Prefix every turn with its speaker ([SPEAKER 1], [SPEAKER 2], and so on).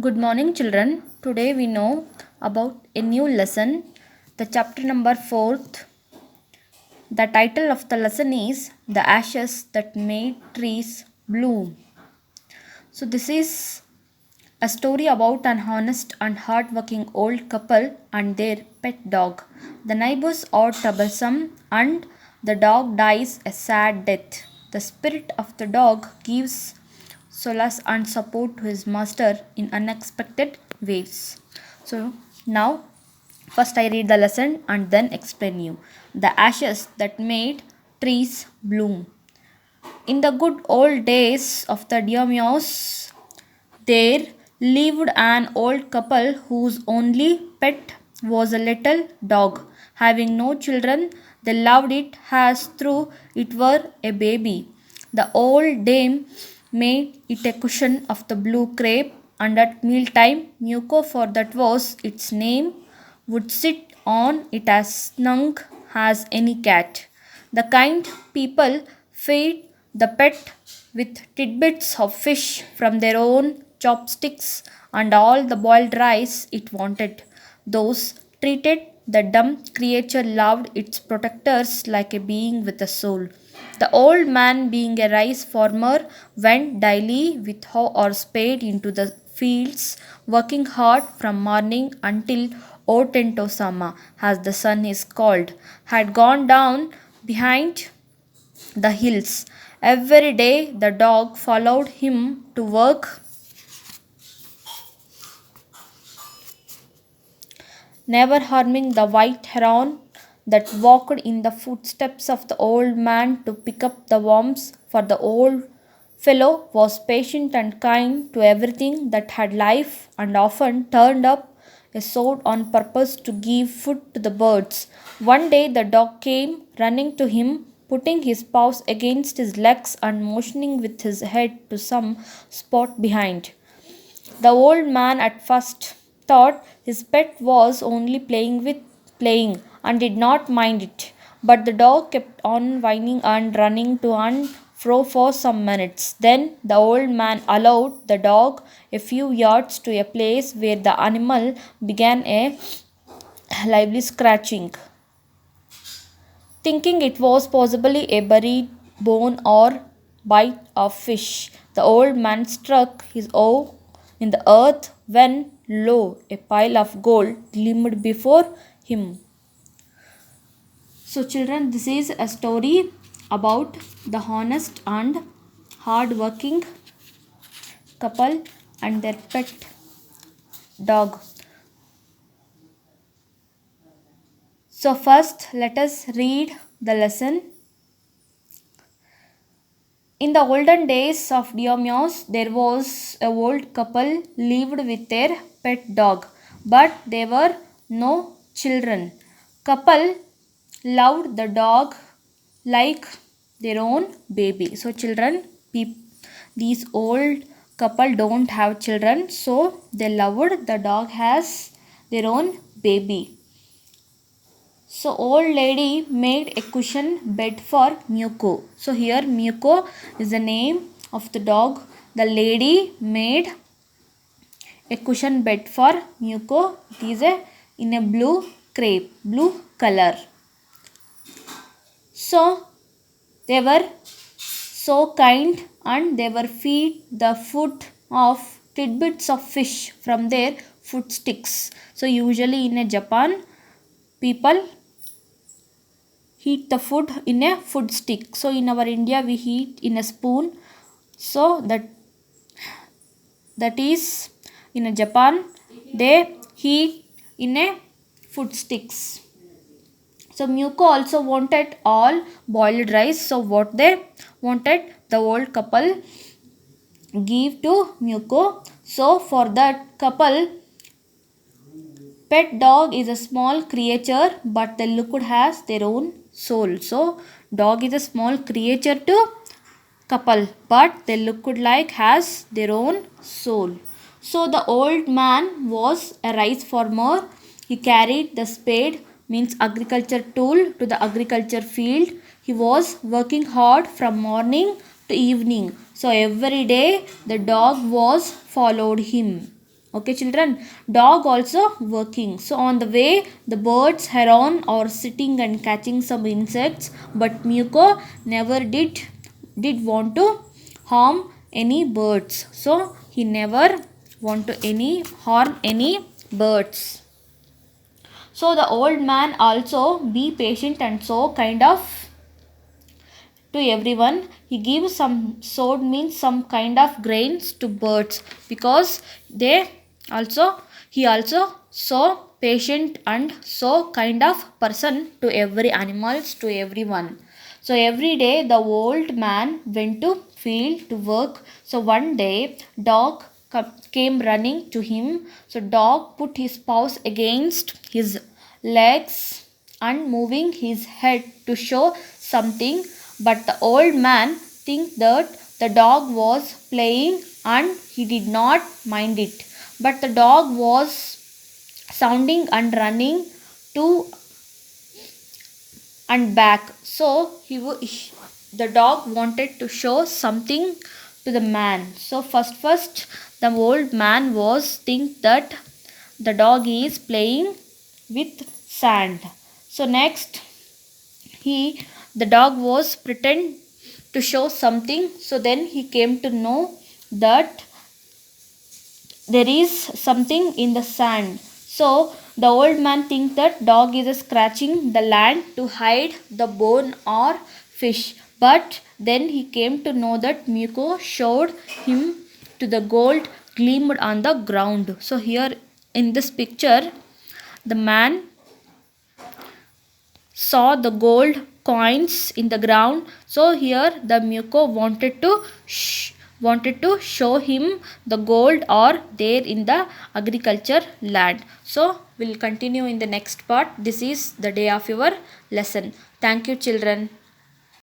[SPEAKER 1] Good morning, children. Today we know about a new lesson, the chapter number 4th. The title of the lesson is The Ashes That Made Trees Bloom. So, this is a story about an honest and hard-working old couple and their pet dog. The neighbors are troublesome and the dog dies a sad death. The spirit of the dog gives solace and support to his master in unexpected ways. So now first I read the lesson and then explain you. The ashes that made trees bloom. In the good old days of the Diomeos, there lived an old couple whose only pet was a little dog. Having no children, they loved it as though it were a baby. The old dame made it a cushion of the blue crepe, and at mealtime, Muko, for that was its name, would sit on it as snug as any cat. The kind people feed the pet with tidbits of fish from their own chopsticks and all the boiled rice it wanted. Those treated the dumb creature loved its protectors like a being with a soul. The old man, being a rice farmer, went daily with hoe or spade into the fields, working hard from morning until Otento Sama, as the sun is called, had gone down behind the hills. Every day the dog followed him to work, never harming the white heron that walked in the footsteps of the old man to pick up the worms, for the old fellow was patient and kind to everything that had life and often turned up a sword on purpose to give food to the birds. One day the dog came running to him, putting his paws against his legs and motioning with his head to some spot behind. The old man at first thought his pet was only playing and did not mind it. But the dog kept on whining and running to and fro for some minutes. Then the old man allowed the dog a few yards to a place where the animal began a lively scratching. Thinking it was possibly a buried bone or bite of fish, the old man struck his oar in the earth when, lo, a pile of gold gleamed before him. So, children, this is a story about the honest and hard working couple and their pet dog. So, first, let us read the lesson. In the olden days of Diomedes, there was a old couple lived with their pet dog, but there were no children. Couple loved the dog like their own baby. So children, these old couple don't have children, so they loved the dog as their own baby. So old lady made a cushion bed for Muko. So here Muko is the name of the dog. The lady made a cushion bed for Muko. It is in a blue crepe, blue color. So they were so kind and they were feed the food of tidbits of fish from their food sticks. So usually in a Japan, people heat the food in a food stick. So in our India we heat in a spoon. So that is in a Japan they heat in a food sticks. So Muko also wanted all boiled rice. So what they wanted, the old couple give to Muko. So for that couple, pet dog is a small creature, but they looked has their own soul. So dog is a small creature to couple, but they looked like has their own soul. So the old man was a rice farmer. He carried the spade, means agriculture tool, to the agriculture field. He was working hard from morning to evening. So every day the dog was followed him. Okay, children. Dog also working. So on the way, the birds heron are sitting and catching some insects, but Miyuko never did want to harm any birds. So he never want to any harm any birds. So the old man also be patient and so kind of to everyone. He gives some sword means some kind of grains to birds, because they also he also so patient and so kind of person to every animals, to everyone. So every day the old man went to field to work. So one day dog came running to him. So dog put his paws against his legs and moving his head to show something, but the old man think that the dog was playing and he did not mind it. But the dog was sounding and running to and back. So the dog wanted to show something to the man. So first the old man was think that the dog is playing with sand. So next he the dog was pretend to show something. So then he came to know that there is something in the sand. So the old man think that dog is scratching the land to hide the bone or fish. But then he came to know that Miko showed him to the gold gleamed on the ground. So here in this picture, the man saw the gold coins in the ground. So here the Miko wanted to show him the gold are there in the agriculture land. So we'll continue in the next part. This is the day of your lesson. Thank you, children.